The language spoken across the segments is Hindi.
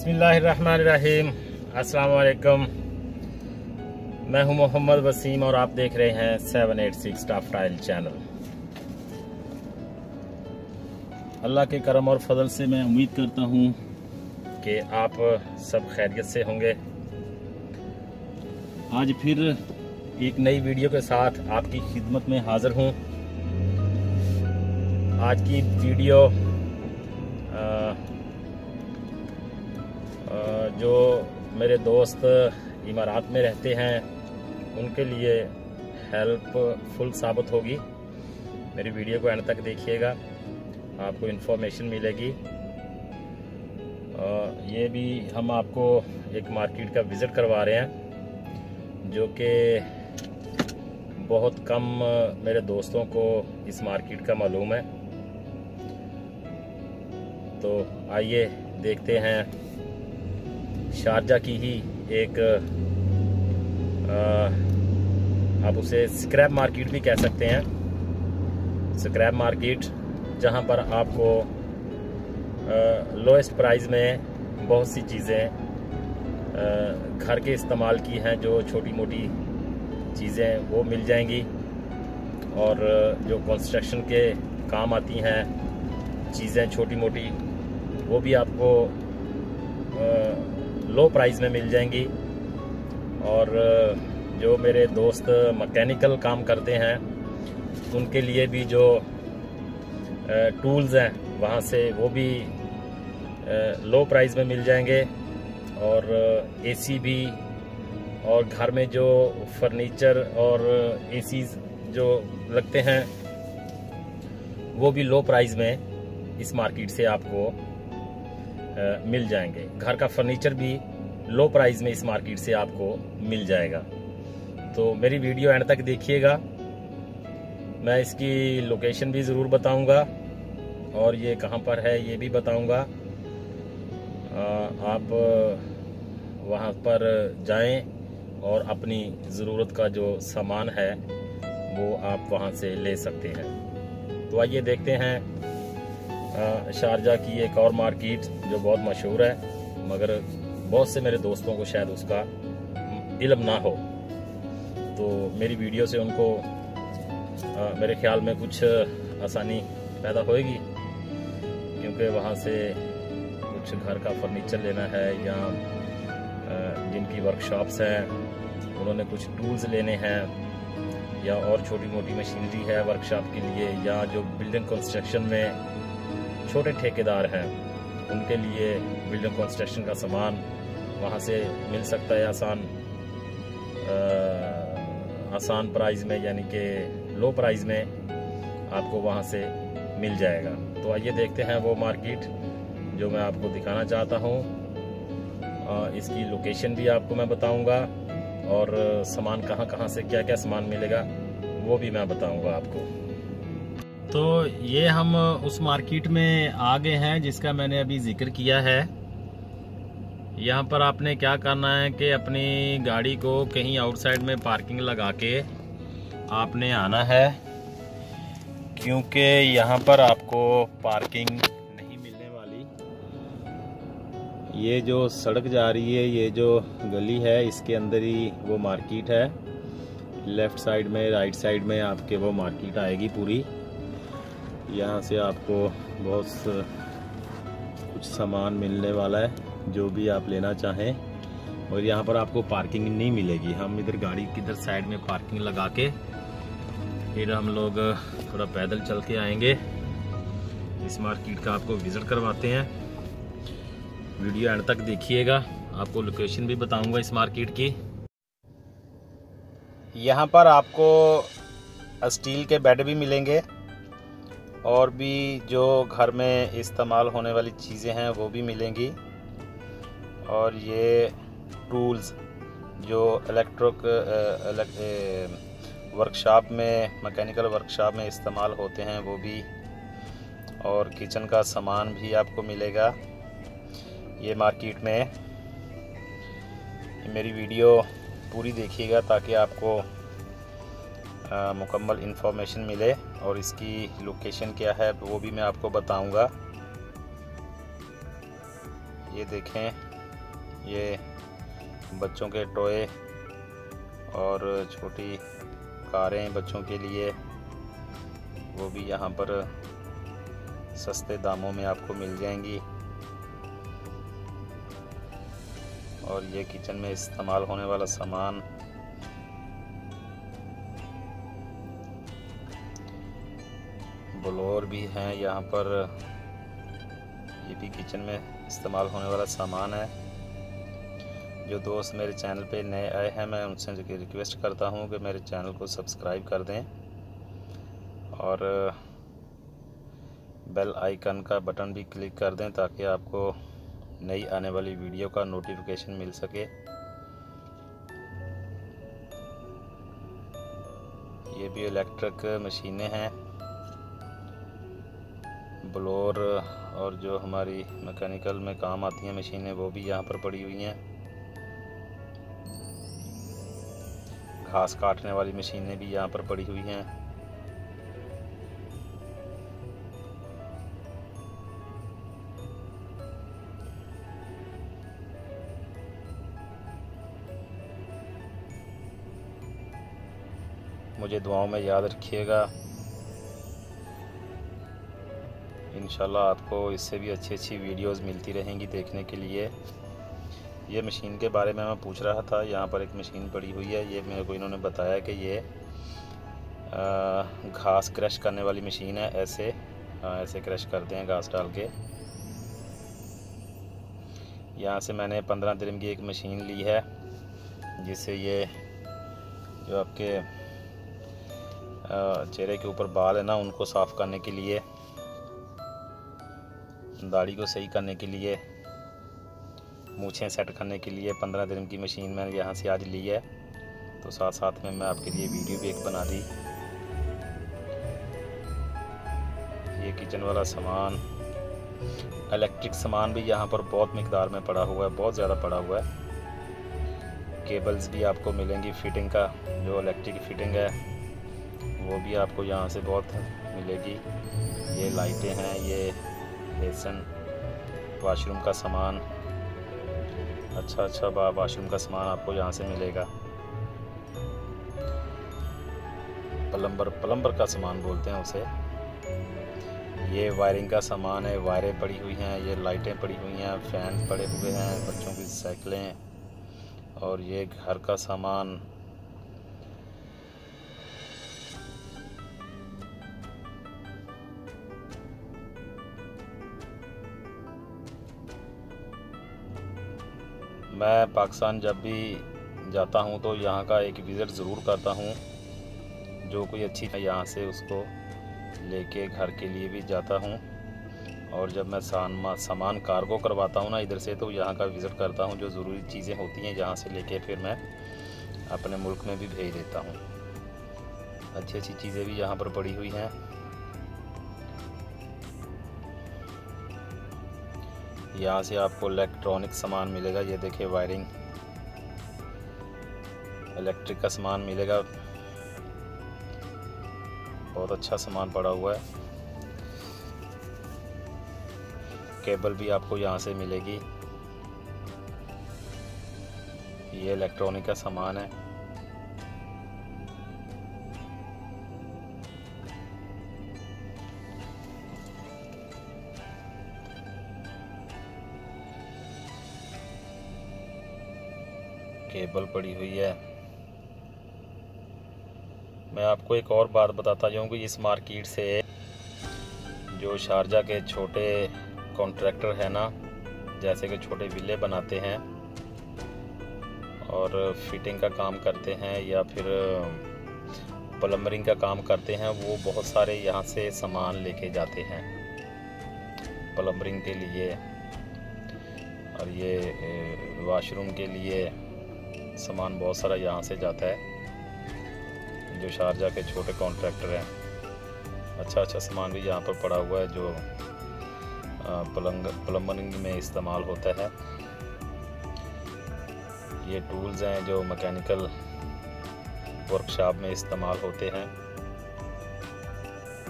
बिस्मिल्लाहिर्रहमानिर्रहीम। अस्सलाम वालेकुम। मैं हूं मोहम्मद वसीम और आप देख रहे हैं 786 टॉप टाइल चैनल। अल्लाह के करम और फजल से मैं उम्मीद करता हूं कि आप सब खैरियत से होंगे। आज फिर एक नई वीडियो के साथ आपकी खिदमत में हाजिर हूं। आज की वीडियो जो मेरे दोस्त इमारात में रहते हैं उनके लिए हेल्पफुल साबित होगी। मेरी वीडियो को एंड तक देखिएगा, आपको इन्फॉर्मेशन मिलेगी। ये भी हम आपको एक मार्केट का विज़िट करवा रहे हैं जो कि बहुत कम मेरे दोस्तों को इस मार्केट का मालूम है। तो आइए देखते हैं। शारजा की ही एक आप उसे स्क्रैप मार्केट भी कह सकते हैं। स्क्रैप मार्केट जहां पर आपको लोएस्ट प्राइस में बहुत सी चीज़ें घर के इस्तेमाल की हैं, जो छोटी मोटी चीज़ें वो मिल जाएंगी, और जो कंस्ट्रक्शन के काम आती हैं चीज़ें छोटी मोटी वो भी आपको लो प्राइस में मिल जाएंगी। और जो मेरे दोस्त मैकेनिकल काम करते हैं उनके लिए भी जो टूल्स हैं वहाँ से वो भी लो प्राइस में मिल जाएंगे। और एसी भी, और घर में जो फर्नीचर और एसीज जो लगते हैं वो भी लो प्राइस में इस मार्केट से आपको मिल जाएंगे। घर का फर्नीचर भी लो प्राइस में इस मार्केट से आपको मिल जाएगा। तो मेरी वीडियो एंड तक देखिएगा। मैं इसकी लोकेशन भी ज़रूर बताऊंगा और ये कहां पर है ये भी बताऊंगा। आप वहां पर जाएं और अपनी ज़रूरत का जो सामान है वो आप वहां से ले सकते हैं। तो आइए देखते हैं शारजा की एक और मार्केट जो बहुत मशहूर है, मगर बहुत से मेरे दोस्तों को शायद उसका इल्म ना हो। तो मेरी वीडियो से उनको मेरे ख्याल में कुछ आसानी पैदा होएगी, क्योंकि वहाँ से कुछ घर का फर्नीचर लेना है या जिनकी वर्कशॉप्स हैं उन्होंने कुछ टूल्स लेने हैं, या और छोटी मोटी मशीनरी है वर्कशॉप के लिए, या जो बिल्डिंग कंस्ट्रक्शन में छोटे ठेकेदार हैं उनके लिए बिल्डिंग कंस्ट्रक्शन का सामान वहाँ से मिल सकता है आसान प्राइस में, यानी कि लो प्राइस में आपको वहाँ से मिल जाएगा। तो आइए देखते हैं वो मार्केट जो मैं आपको दिखाना चाहता हूँ। इसकी लोकेशन भी आपको मैं बताऊँगा, और सामान कहाँ से क्या क्या सामान मिलेगा वो भी मैं बताऊँगा आपको। तो ये हम उस मार्केट में आ गए हैं जिसका मैंने अभी जिक्र किया है। यहाँ पर आपने क्या करना है कि अपनी गाड़ी को कहीं आउटसाइड में पार्किंग लगा के आपने आना है, क्योंकि यहाँ पर आपको पार्किंग नहीं मिलने वाली। ये जो सड़क जा रही है, ये जो गली है, इसके अंदर ही वो मार्केट है। लेफ्ट साइड में राइट साइड में आपके वो मार्केट आएगी पूरी। यहाँ से आपको बहुत कुछ सामान मिलने वाला है जो भी आप लेना चाहें। और यहाँ पर आपको पार्किंग नहीं मिलेगी। हम इधर गाड़ी की इधर साइड में पार्किंग लगा के फिर हम लोग थोड़ा पैदल चल के आएंगे। इस मार्केट का आपको विजिट करवाते हैं। वीडियो एंड तक देखिएगा, आपको लोकेशन भी बताऊंगा इस मार्केट की। यहाँ पर आपको स्टील के बेड भी मिलेंगे, और भी जो घर में इस्तेमाल होने वाली चीज़ें हैं वो भी मिलेंगी। और ये टूल्स जो वर्कशॉप में, मैकेनिकल वर्कशॉप में इस्तेमाल होते हैं वो भी, और किचन का सामान भी आपको मिलेगा ये मार्केट में। मेरी वीडियो पूरी देखिएगा ताकि आपको मुकम्मल इन्फॉर्मेशन मिले, और इसकी लोकेशन क्या है वो भी मैं आपको बताऊंगा। ये देखें, ये बच्चों के टॉय और छोटी कारें बच्चों के लिए, वो भी यहाँ पर सस्ते दामों में आपको मिल जाएंगी। और ये किचन में इस्तेमाल होने वाला सामान, ब्लोअर भी हैं यहाँ पर। ये भी किचन में इस्तेमाल होने वाला सामान है। जो दोस्त मेरे चैनल पे नए आए हैं, मैं उनसे रिक्वेस्ट करता हूँ कि मेरे चैनल को सब्सक्राइब कर दें और बेल आइकन का बटन भी क्लिक कर दें ताकि आपको नई आने वाली वीडियो का नोटिफिकेशन मिल सके। ये भी इलेक्ट्रिक मशीनें हैं, ब्लोअर और जो हमारी मैकेनिकल में काम आती हैं मशीनें, वो भी यहाँ पर पड़ी हुई हैं। घास काटने वाली मशीनें भी यहाँ पर पड़ी हुई हैं। मुझे दुआओं में याद रखिएगा। इंशाल्लाह आपको इससे भी अच्छी वीडियोस मिलती रहेंगी देखने के लिए। ये मशीन के बारे में मैं पूछ रहा था, यहाँ पर एक मशीन पड़ी हुई है। ये मेरे को इन्होंने बताया कि ये घास क्रश करने वाली मशीन है। ऐसे क्रश करते हैं घास डाल के। यहाँ से मैंने 15 दिरहम की एक मशीन ली है, जिससे ये जो आपके चेहरे के ऊपर बाल है ना, उनको साफ़ करने के लिए, दाढ़ी को सही करने के लिए, मूछें सेट करने के लिए 15 दिरहम की मशीन मैंने यहाँ से आज ली है। तो साथ साथ में मैं आपके लिए वीडियो भी एक बना दी। ये किचन वाला सामान, इलेक्ट्रिक सामान भी यहाँ पर बहुत मिकदार में पड़ा हुआ है, बहुत ज़्यादा पड़ा हुआ है। केबल्स भी आपको मिलेंगी फिटिंग का, जो इलेक्ट्रिक फिटिंग है वो भी आपको यहाँ से बहुत मिलेगी। ये लाइटें हैं, ये बेसन, वाशरूम का सामान, अच्छा वाशरूम का सामान आपको यहाँ से मिलेगा। प्लम्बर का सामान बोलते हैं उसे। ये वायरिंग का सामान है, वायरें पड़ी हुई हैं, ये लाइटें पड़ी हुई हैं, फैन पड़े हुए हैं, बच्चों की साइकिलें, और ये घर का सामान। मैं पाकिस्तान जब भी जाता हूँ तो यहाँ का एक विज़िट ज़रूर करता हूँ। जो कोई अच्छी है यहाँ से उसको लेके घर के लिए भी जाता हूँ। और जब मैं सामान कार्गो करवाता हूँ ना इधर से, तो यहाँ का विज़िट करता हूँ। जो ज़रूरी चीज़ें होती हैं यहाँ से लेके फिर मैं अपने मुल्क में भी भेज देता हूँ। अच्छी चीज़ें भी यहाँ पर पड़ी हुई हैं। यहाँ से आपको इलेक्ट्रॉनिक सामान मिलेगा। ये देखिए वायरिंग, इलेक्ट्रिक का सामान मिलेगा। बहुत अच्छा सामान पड़ा हुआ है। केबल भी आपको यहाँ से मिलेगी। ये इलेक्ट्रॉनिक का सामान है। केबल पड़ी हुई है। मैं आपको एक और बात बताता जाऊँ कि इस मार्केट से जो शारजा के छोटे कॉन्ट्रैक्टर है ना, जैसे कि छोटे विले बनाते हैं और फिटिंग का काम करते हैं या फिर प्लम्बरिंग का काम करते हैं, वो बहुत सारे यहाँ से सामान लेके जाते हैं प्लम्बरिंग के लिए और ये वाशरूम के लिए सामान बहुत सारा यहाँ से जाता है। जो शारजा के छोटे कॉन्ट्रैक्टर हैं, अच्छा सामान भी यहाँ पर पड़ा हुआ है जो प्लम्बरिंग में इस्तेमाल होता है। ये टूल्स हैं जो मैकेनिकल वर्कशॉप में इस्तेमाल होते हैं।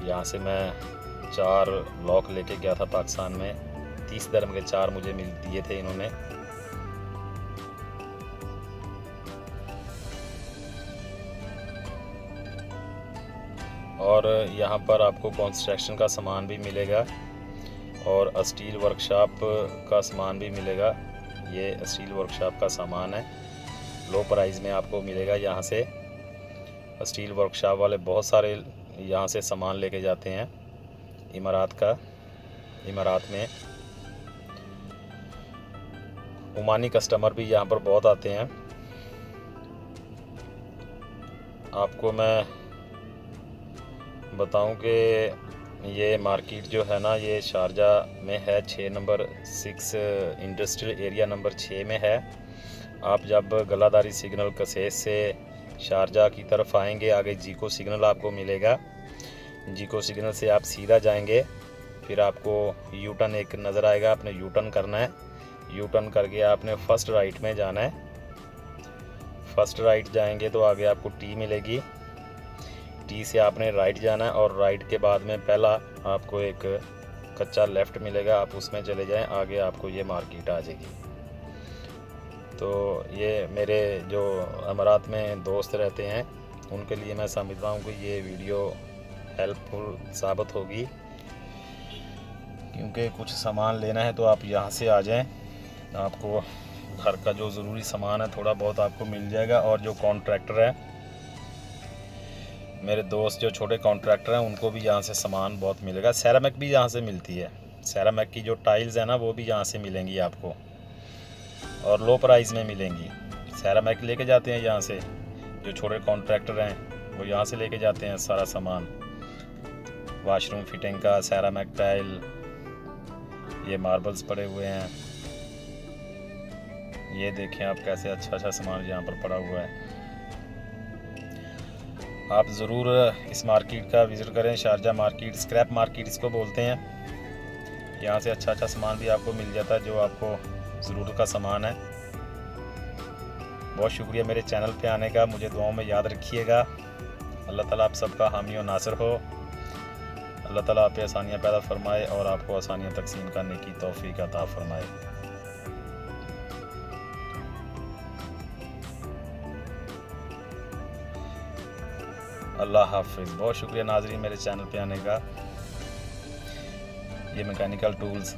यहाँ से मैं 4 लॉक लेके गया था पाकिस्तान में। 30 दिरहम के 4 मुझे दिए थे इन्होंने। और यहाँ पर आपको कंस्ट्रक्शन का सामान भी मिलेगा और स्टील वर्कशॉप का सामान भी मिलेगा। ये स्टील वर्कशॉप का सामान है, लो प्राइस में आपको मिलेगा। यहाँ से स्टील वर्कशॉप वाले बहुत सारे यहाँ से सामान लेके जाते हैं इमारात में। ओमानी कस्टमर भी यहाँ पर बहुत आते हैं। आपको मैं बताऊं कि ये मार्केट जो है ना, ये शारजाह में है, 6 नंबर 6 इंडस्ट्रियल एरिया नंबर 6 में है। आप जब गलादारी सिग्नल कसेस से शारजाह की तरफ आएंगे, आगे जीको सिग्नल आपको मिलेगा। जीको सिग्नल से आप सीधा जाएंगे, फिर आपको यू टर्न एक नज़र आएगा, आपने यू टर्न करना है। यू टर्न करके आपने फर्स्ट राइट में जाना है। फर्स्ट राइट जाएंगे तो आगे आपको टी मिलेगी, टी से आपने राइट जाना है और राइट के बाद में पहला आपको एक कच्चा लेफ़्ट मिलेगा, आप उसमें चले जाएं, आगे आपको ये मार्केट आ जाएगी। तो ये मेरे जो अमारात में दोस्त रहते हैं उनके लिए मैं समझता हूँ कि ये वीडियो हेल्पफुल साबित होगी, क्योंकि कुछ सामान लेना है तो आप यहाँ से आ जाएं, आपको घर का जो ज़रूरी सामान है थोड़ा बहुत आपको मिल जाएगा। और जो कॉन्ट्रैक्टर है, मेरे दोस्त जो छोटे कॉन्ट्रैक्टर हैं, उनको भी यहाँ से सामान बहुत मिलेगा। सेरामिक भी यहाँ से मिलती है, सेरामिक की जो टाइल्स है ना वो भी यहाँ से मिलेंगी आपको और लो प्राइस में मिलेंगी। सेरामिक लेके जाते हैं यहाँ से, जो छोटे कॉन्ट्रैक्टर हैं वो यहाँ से लेके जाते हैं सारा सामान, वाशरूम फिटिंग का, सेरामिक टाइल, ये मार्बल्स पड़े हुए हैं। ये देखें आप कैसे अच्छा सामान यहाँ पर पड़ा हुआ है। आप ज़रूर इस मार्केट का विज़िट करें। शारजाह मार्केट, स्क्रैप मार्केट इसको बोलते हैं। यहाँ से अच्छा सामान भी आपको मिल जाता है जो आपको ज़रूरत का सामान है। बहुत शुक्रिया मेरे चैनल पे आने का, मुझे दुआओं में याद रखिएगा। अल्लाह ताला आप सबका हामी और नासिर हो। अल्लाह ताला आप पे आसानियाँ पैदा फरमाए और आपको आसानियाँ तकसीम करने की तौफीक अता फरमाए। अल्लाह हाफिज़। बहुत शुक्रिया नाज़रीन मेरे चैनल पे आने का। ये मैकेनिकल टूल्स